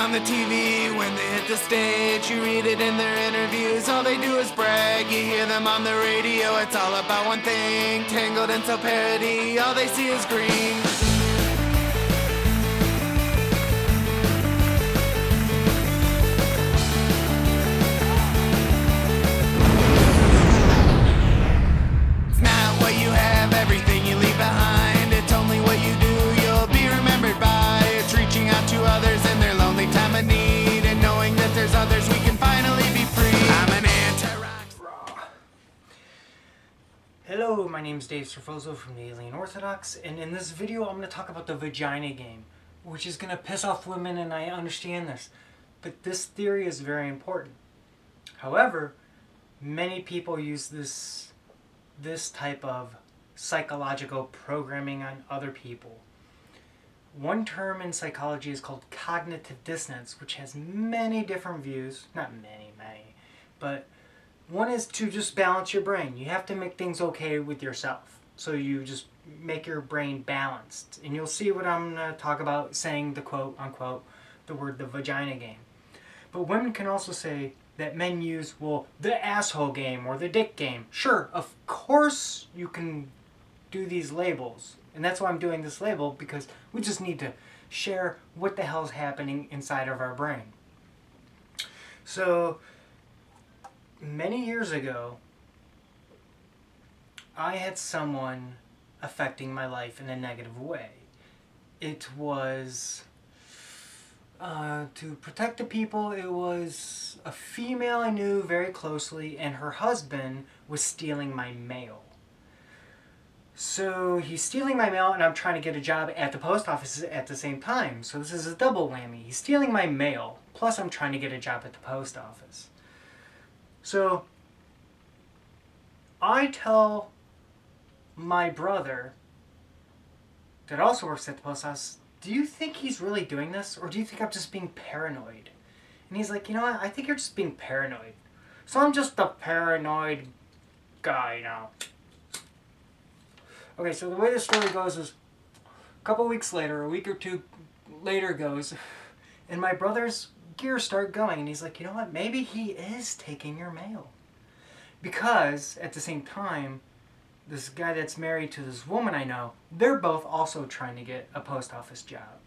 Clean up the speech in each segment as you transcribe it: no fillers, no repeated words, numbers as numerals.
on the TV, when they hit the stage, you read it in their interviews. All they do is brag, you hear them on the radio. It's all about one thing, tangled in self-parody. All they see is green. It's not what you have, everything you leave behind. It's only what you do, you'll be remembered by. It's reaching out to others in their lonely time of need, and knowing that there's others, we can finally be free. I'm an anti-rock. Hello, my name is Dave Strofozo from the Alien Orthodox, and in this video I'm going to talk about the Vagina Game, which is going to piss off women, and I understand this, but this theory is very important. However, many people use this type of psychological programming on other people. One term in psychology is called cognitive dissonance, which has many different views. Not many, but one is to just balance your brain. You have to make things okay with yourself. So you just make your brain balanced. And you'll see what I'm going to talk about saying the quote unquote, the word the vagina game. But women can also say that men use, well, the asshole game or the dick game. Sure, of course you can do these labels. And that's why I'm doing this label, because we just need to share what the hell's happening inside of our brain. So, many years ago, I had someone affecting my life in a negative way. It was, to protect the people, it was a female I knew very closely, and her husband was stealing my mail. So he's stealing my mail, and I'm trying to get a job at the post office at the same time. So this is a double whammy. He's stealing my mail, plus I'm trying to get a job at the post office. So I tell my brother, that also works at the post office, do you think he's really doing this, or do you think I'm just being paranoid? And he's like, you know what, I think you're just being paranoid. So I'm just a paranoid guy now. Okay, so the way the story goes is, a couple weeks later, a week or two later goes, and my brother's gears start going, and he's like, you know what, maybe he is taking your mail. Because, at the same time, this guy that's married to this woman I know, they're both also trying to get a post office job.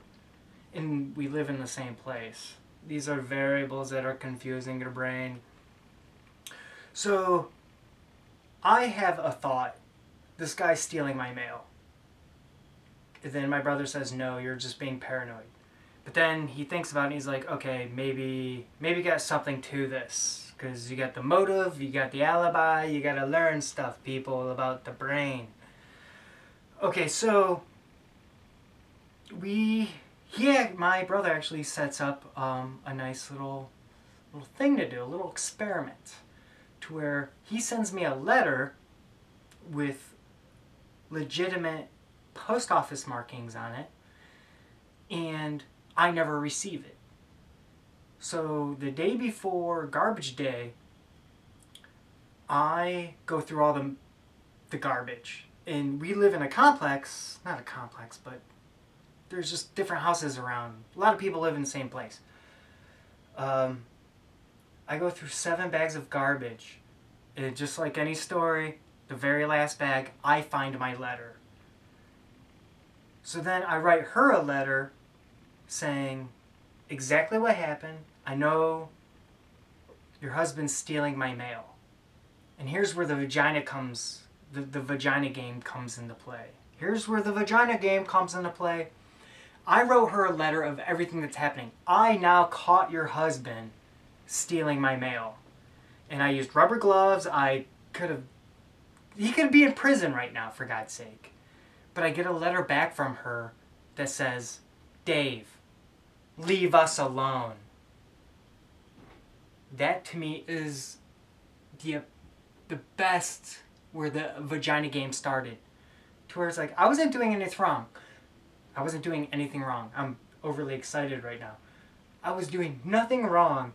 And we live in the same place. These are variables that are confusing your brain. So, I have a thought. This guy's stealing my mail. And then my brother says, no, you're just being paranoid. But then he thinks about it and he's like, okay, maybe got something to this. Because you got the motive, you got the alibi, you got to learn stuff, people, about the brain. Okay, so my brother actually sets up a nice little thing to do, a little experiment. To where he sends me a letter with legitimate post office markings on it, and I never receive it. So the day before garbage day, I go through all the garbage. And we live in a complex, not a complex, but there's just different houses around. A lot of people live in the same place. I go through 7 bags of garbage. And just like any story, the very last bag, I find my letter. So then I write her a letter saying exactly what happened. I know your husband's stealing my mail. And here's where the vagina comes, the vagina game comes into play. Here's where the vagina game comes into play. I wrote her a letter of everything that's happening. I now caught your husband stealing my mail. And I used rubber gloves. He could be in prison right now, for God's sake. But I get a letter back from her that says, Dave, leave us alone. That to me is the best where the vagina game started. To where it's like, I wasn't doing anything wrong. I wasn't doing anything wrong. I'm overly excited right now. I was doing nothing wrong.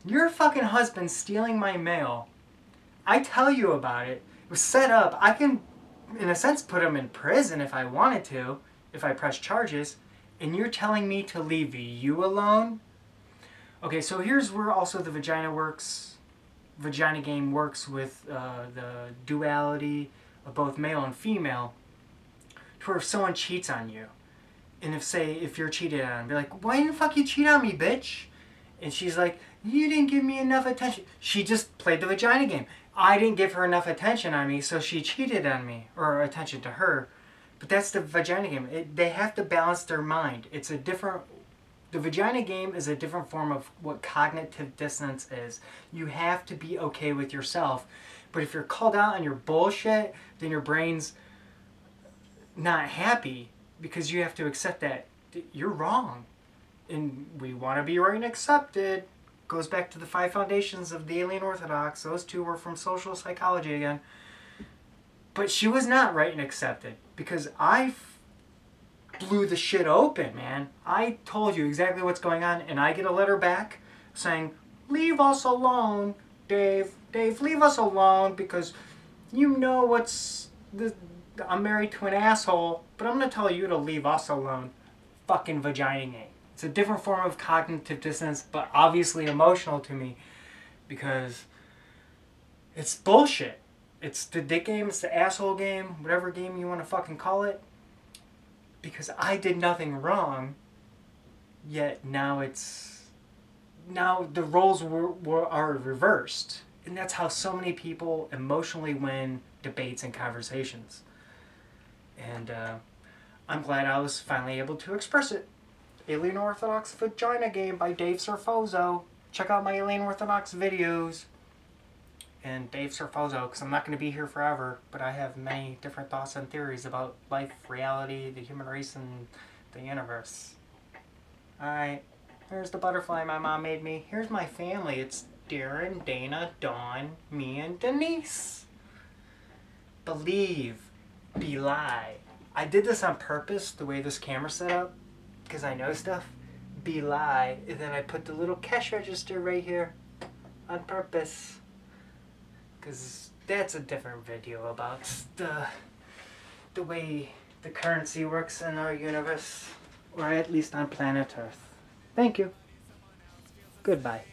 Your fucking husband's stealing my mail. I tell you about it. It was set up. I can, in a sense, put him in prison if I wanted to, if I press charges. And you're telling me to leave you alone? Okay, so here's where also the Vagina Game works with the duality of both male and female. To where if someone cheats on you, and if you're cheated on, be like, why the fuck you cheat on me, bitch? And she's like, you didn't give me enough attention. She just played the Vagina Game. I didn't give her enough attention on me, so she cheated on me, or attention to her. But that's the Vagina Game. They have to balance their mind. The Vagina Game is a different form of what cognitive dissonance is. You have to be okay with yourself. But if you're called out on your bullshit, then your brain's not happy, because you have to accept that you're wrong. And we want to be right and accepted. Goes back to the 5 foundations of the Alien Orthodox. Those 2 were from social psychology again. But she was not right and accepted, because I blew the shit open, man. I told you exactly what's going on, and I get a letter back saying, leave us alone, Dave. Dave, leave us alone, because you know I'm married to an asshole, but I'm going to tell you to leave us alone. Fucking Vagina Game. It's a different form of cognitive dissonance, but obviously emotional to me, because it's bullshit. It's the dick game, it's the asshole game, whatever game you want to fucking call it. Because I did nothing wrong, yet now the roles are reversed. And that's how so many people emotionally win debates and conversations. And I'm glad I was finally able to express it. Alien Orthodox Vagina Game by Dave Serfozo. Check out my Alien Orthodox videos. And Dave Serfozo, because I'm not going to be here forever, but I have many different thoughts and theories about life, reality, the human race, and the universe. Alright, here's the butterfly my mom made me. Here's my family. It's Darren, Dana, Dawn, me, and Denise. Believe, belie. I did this on purpose, the way this camera's set up, because I know stuff. Belie, and then I put the little cash register right here on purpose. Because that's a different video about the way the currency works in our universe, or at least on planet Earth. Thank you. Goodbye.